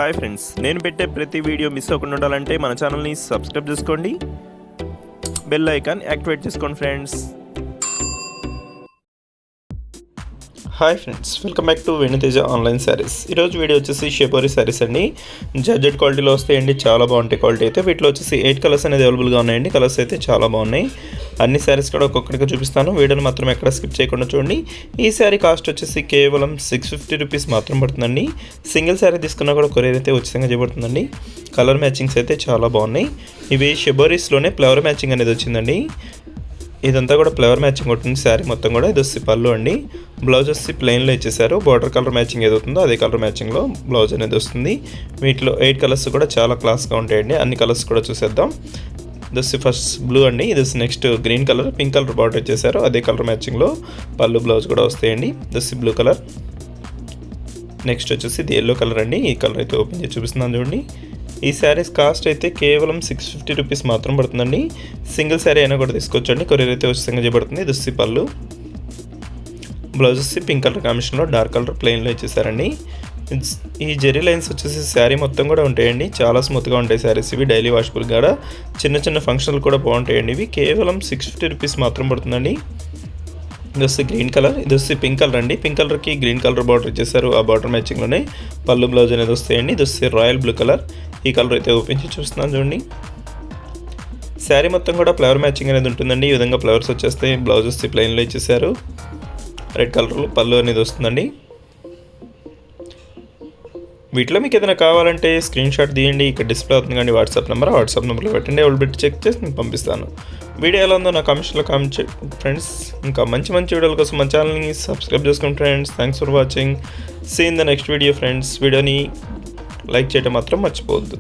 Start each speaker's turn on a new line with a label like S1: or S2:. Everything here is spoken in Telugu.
S1: హాయ్ ఫ్రెండ్స్, నేను పెట్టే ప్రతి వీడియో మిస్ అవ్వకుండా ఉండాలంటే మన ఛానల్ని సబ్స్క్రైబ్ చేసుకోండి, బెల్ ఐకాన్ యాక్టివేట్ చేసుకోండి friends. Hi friends, welcome back to వెను తేజ ఆన్లైన్ శారీస్. ఈరోజు వీడియో వచ్చేసి షెబోరి శారీస్ అండి. జార్జెట్ క్వాలిటీలో వస్తాయండి, చాలా బాగుంటాయి క్వాలిటీ అయితే. వీటిలో వచ్చేసి 8 కలర్స్ అనేది అవైలబుల్గా ఉన్నాయండి. కలర్స్ అయితే చాలా బాగున్నాయి. అన్ని శారీస్ కూడా ఒక్కొక్కటిగా చూపిస్తాను, వీడియోని మాత్రం ఎక్కడ స్కిప్ చేయకుండా చూడండి. ఈ శారీ కాస్ట్ వచ్చేసి కేవలం 650 రూపీస్ మాత్రం పడుతుందండి. సింగిల్ శారీ తీసుకున్నా కూడా కొరియర్ అయితే ఉచితంగా చేయబడుతుందండి. కలర్ మ్యాచింగ్స్ అయితే చాలా బాగున్నాయి. ఇవి షెబోరీస్లోనే ఫ్లవర్ మ్యాచింగ్ అనేది వచ్చిందండి. ఇదంతా కూడా ఫ్లవర్ మ్యాచింగ్ ఉంటుంది శారీ మొత్తం కూడా. ఇది వచ్చి పళ్ళు అండి. బ్లౌజ్ వచ్చి ప్లెయిన్లో ఇచ్చేసారు. బార్డర్ కలర్ మ్యాచింగ్ ఏదవుతుందో అదే కలర్ మ్యాచింగ్లో బ్లౌజ్ అనేది వస్తుంది. వీటిలో 8 కలర్స్ కూడా చాలా క్లాస్గా ఉంటాయండి. అన్ని కలర్స్ కూడా చూసేద్దాం. ఇది వచ్చి ఫస్ట్ బ్లూ అండి. ఇది వచ్చి next green colour, pink colour border ఇచ్చేసారు. అదే కలర్ మ్యాచింగ్లో పళ్ళు బ్లౌజ్ కూడా వస్తాయండి. ఇది వచ్చి బ్లూ కలర్. నెక్స్ట్ వచ్చేసి ఇది ఎల్లో కలర్ అండి. ఈ కలర్ అయితే ఓపెన్ చేసి చూపిస్తున్నాను చూడండి. ఈ శారీస్ కాస్ట్ అయితే కేవలం 650 రూపీస్ మాత్రం పడుతుందండి. సింగిల్ శారీ అయినా కూడా తీసుకోవచ్చండి, కొరియర్ అయితే ఉచితంగా చేయబడుతుంది. ఇది వచ్చి పళ్ళు, బ్లౌజ్ వచ్చి పింక్ కలర్ కాంబినేషన్లో డార్క్ కలర్ ప్లెయిన్లో ఇచ్చేసారండి. ఈ జెరీ లైన్స్ వచ్చేసి శారీ మొత్తం కూడా ఉంటాయండి. చాలా స్మూత్గా ఉంటాయి శారీస్ ఇవి. డైలీ వాషబుల్ కూడా, చిన్న చిన్న ఫంక్షన్లు కూడా బాగుంటాయండి. ఇవి కేవలం 650 రూపీస్ మాత్రం పడుతుందండి. ఇది వచ్చి గ్రీన్ కలర్, ఇది వచ్చి పింక్ కలర్ అండి. పింక్ కలర్కి గ్రీన్ కలర్ బార్డర్ ఇచ్చేసారు. ఆ బార్డర్ మ్యాచింగ్లోనే పళ్ళు బ్లౌజ్ అనేది వస్తాయండి. ఇది వచ్చి రాయల్ బ్లూ కలర్. ఈ కలర్ అయితే ఓపెన్ చేసి చూస్తున్నాను చూడండి. శారీ మొత్తం కూడా ఫ్లవర్ మ్యాచింగ్ అనేది ఉంటుందండి. ఈ విధంగా ఫ్లవర్స్ వచ్చేస్తాయి. బ్లౌజ్ వచ్చి ప్లెయిన్లో ఇచ్చేసారు. రెడ్ కలర్లో పళ్ళు అనేది వస్తుందండి. వీటిలో మీకు ఏదైనా కావాలంటే స్క్రీన్ షాట్ తీయండి. ఇక్కడ డిస్ప్లే అవుతుంది కానీ వాట్సాప్ నెంబర్లో పెట్టండి. వాళ్ళు పెట్టి చెక్ చేసి నేను పంపిస్తాను. వీడియో ఎలా ఉందో నా కామెంట్స్లో కామెంట్ చేయండి ఫ్రెండ్స్. ఇంకా మంచి వీడియోల కోసం మన ఛానల్ని సబ్స్క్రైబ్ చేసుకోండి friends. Thanks for watching. See in the next video friends. వీడియోని లైక్ చేయడం మాత్రం మర్చిపోవద్దు.